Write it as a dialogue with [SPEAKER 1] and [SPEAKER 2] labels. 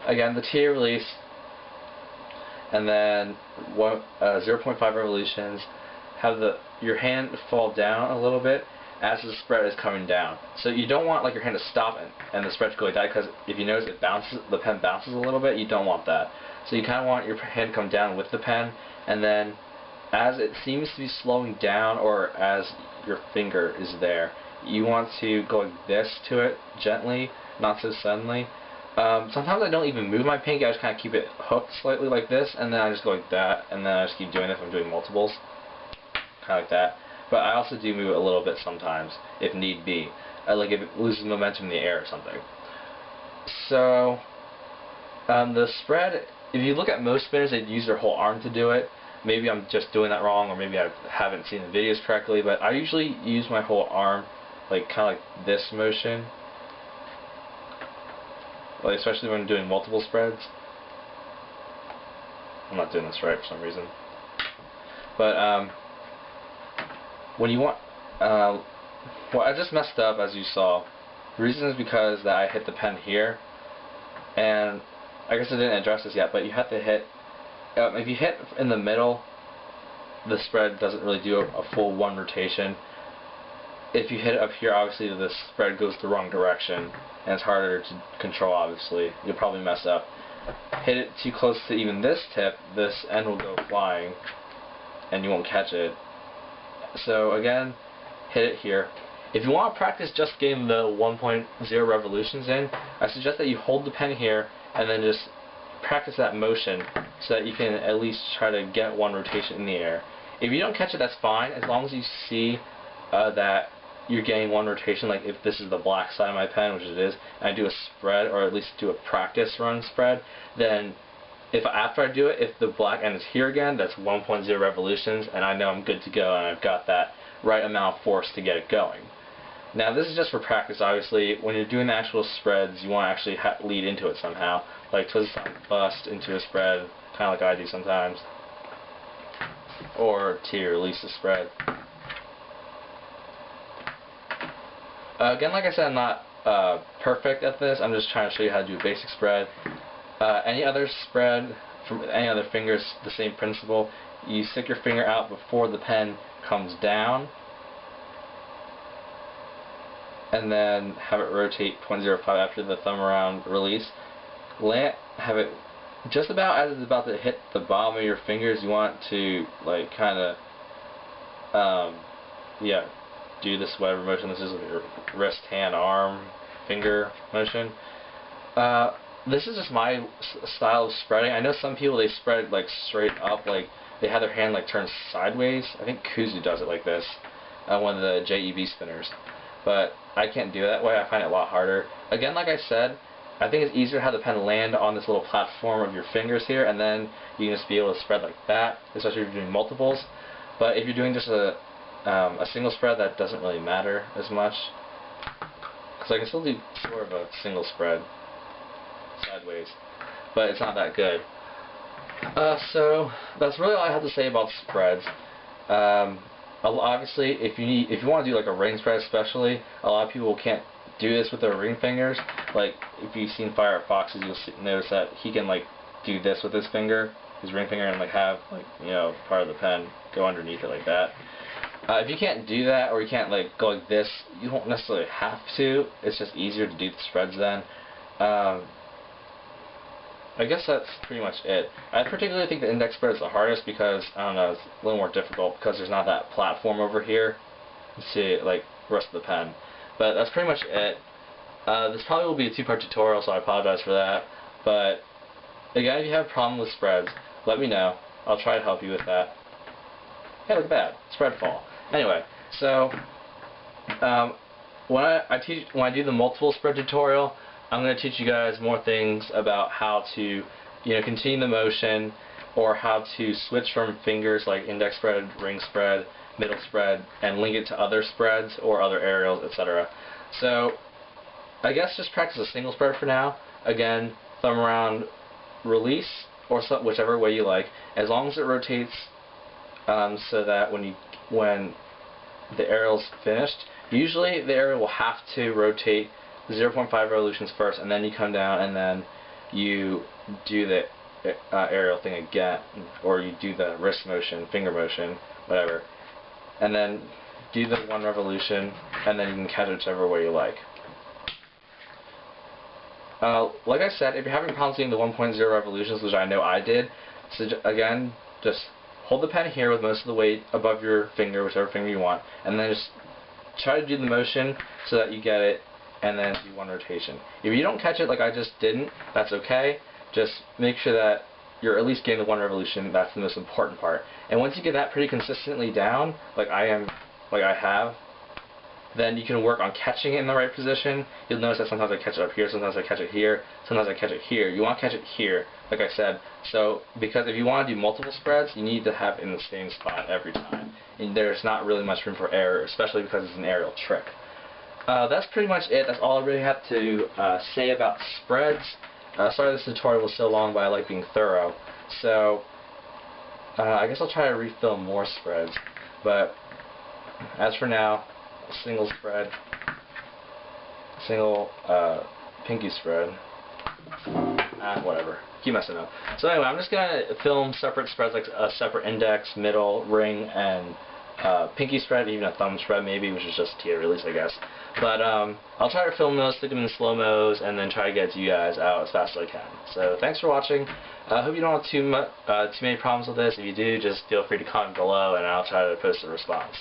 [SPEAKER 1] Again, the T release, and then 0.5 revolutions. Have your hand fall down a little bit as the spread is coming down. So you don't want like your hand to stop and the spread to go like that, because if you notice the pen bounces a little bit. You don't want that. So you kind of want your hand to come down with the pen, and then as it seems to be slowing down, or as your finger is there, you want to go like this to it gently, not so suddenly. Sometimes I don't even move my pinky. I just kind of keep it hooked slightly like this, and then I just go like that, and then I just keep doing it if I'm doing multiples, kind of like that. But I also do move it a little bit sometimes, if need be, like if it loses momentum in the air or something. So the spread, if you look at most spinners, they use their whole arm to do it. Maybe I'm just doing that wrong, or maybe I haven't seen the videos correctly, but I usually use my whole arm, like kind of like this motion, like especially when I'm doing multiple spreads. I'm not doing this right for some reason. But when you want, well, I just messed up, as you saw. The reason is because that I hit the pen here, and I guess I didn't address this yet, but you have to hit, if you hit in the middle, the spread doesn't really do a full one rotation. If you hit it up here, obviously the spread goes the wrong direction, and it's harder to control, obviously. You'll probably mess up. Hit it too close to even this tip, this end will go flying, and you won't catch it. So again, hit it here. If you want to practice just getting the 1.0 revolutions in, I suggest that you hold the pen here, and then just practice that motion so that you can at least try to get one rotation in the air. If you don't catch it, that's fine, as long as you see that you're getting one rotation. Like if this is the black side of my pen, which it is, and I do a spread, or at least do a practice run spread, then if after I do it, if the black end is here again, that's 1.0 revolutions, and I know I'm good to go, and I've got that right amount of force to get it going. Now this is just for practice, obviously. When you're doing the actual spreads, you want to actually lead into it somehow, like twist bust into a spread, kind of like I do sometimes, or T release a spread. Again, like I said, I'm not perfect at this. I'm just trying to show you how to do a basic spread. Any other spread from any other fingers, the same principle. You stick your finger out before the pen comes down, and then have it rotate 0.05 after the thumb around release. Have it just about as it's about to hit the bottom of your fingers. You want to like kind of do this whatever motion. This is your wrist, hand, arm, finger motion. This is just my style of spreading. I know some people, they spread like straight up, like they have their hand like turned sideways. I think Kuzu does it like this, one of the JEB spinners. But I can't do it that way. I find it a lot harder. Again, like I said, I think it's easier to have the pen land on this little platform of your fingers here, and then you can just be able to spread like that, especially if you're doing multiples. But if you're doing just a single spread, that doesn't really matter as much, because I can still do sort of a single spread sideways, but it's not that good. So that's really all I have to say about spreads. Obviously, if you want to do like a ring spread, especially, a lot of people can't do this with their ring fingers. Like if you've seen Fire at Foxes, you'll notice that he can like do this with his finger, his ring finger, and like have like part of the pen go underneath it like that. If you can't do that, or you can't like go like this, you don't necessarily have to. It's just easier to do the spreads then. I guess that's pretty much it. I particularly think the index spread is the hardest because, I don't know, it's a little more difficult because there's not that platform over here to see like the rest of the pen. But that's pretty much it. This probably will be a two-part tutorial, so I apologize for that. But again, if you have a problem with spreads, let me know. I'll try to help you with that. Hey, look at that. Spread fall. Anyway, so when I do the multiple spread tutorial, I'm going to teach you guys more things about how to continue the motion, or how to switch from fingers like index spread, ring spread, middle spread, and link it to other spreads or other aerials, etc. So I guess just practice a single spread for now. Again, thumb around release, or whichever way you like, as long as it rotates so that when the aerial's finished, usually the aerial will have to rotate 0.5 revolutions first, and then you come down, and then you do the aerial thing again, or you do the wrist motion, finger motion, whatever, and then do the 1 revolution, and then you can catch it whichever way you like. Like I said, if you're having problems getting the 1.0 revolutions, which I know I did, so again, just hold the pen here with most of the weight above your finger, whichever finger you want, and then just try to do the motion so that you get it, and then do 1 rotation. If you don't catch it like I just didn't, that's okay. Just make sure that you're at least getting the 1 revolution. That's the most important part. And once you get that pretty consistently down, like I have, then you can work on catching it in the right position. You'll notice that sometimes I catch it up here, sometimes I catch it here, sometimes I catch it here. You want to catch it here, like I said. So, because if you want to do multiple spreads, you need to have it in the same spot every time. And there's not really much room for error, especially because it's an aerial trick. That's pretty much it. That's all I really have to say about spreads. Sorry this tutorial was so long, but I like being thorough. So, I guess I'll try to refilm more spreads. But, as for now, single spread, single pinky spread, whatever, keep messing up. So anyway, I'm just going to film separate spreads, like a separate index, middle, ring, and pinky spread, even a thumb spread maybe, which is just tier release, I guess. But I'll try to film those, stick them in slow-mos, and then try to get to you guys out as fast as I can. So thanks for watching. I hope you don't have too many problems with this. If you do, just feel free to comment below, and I'll try to post a response.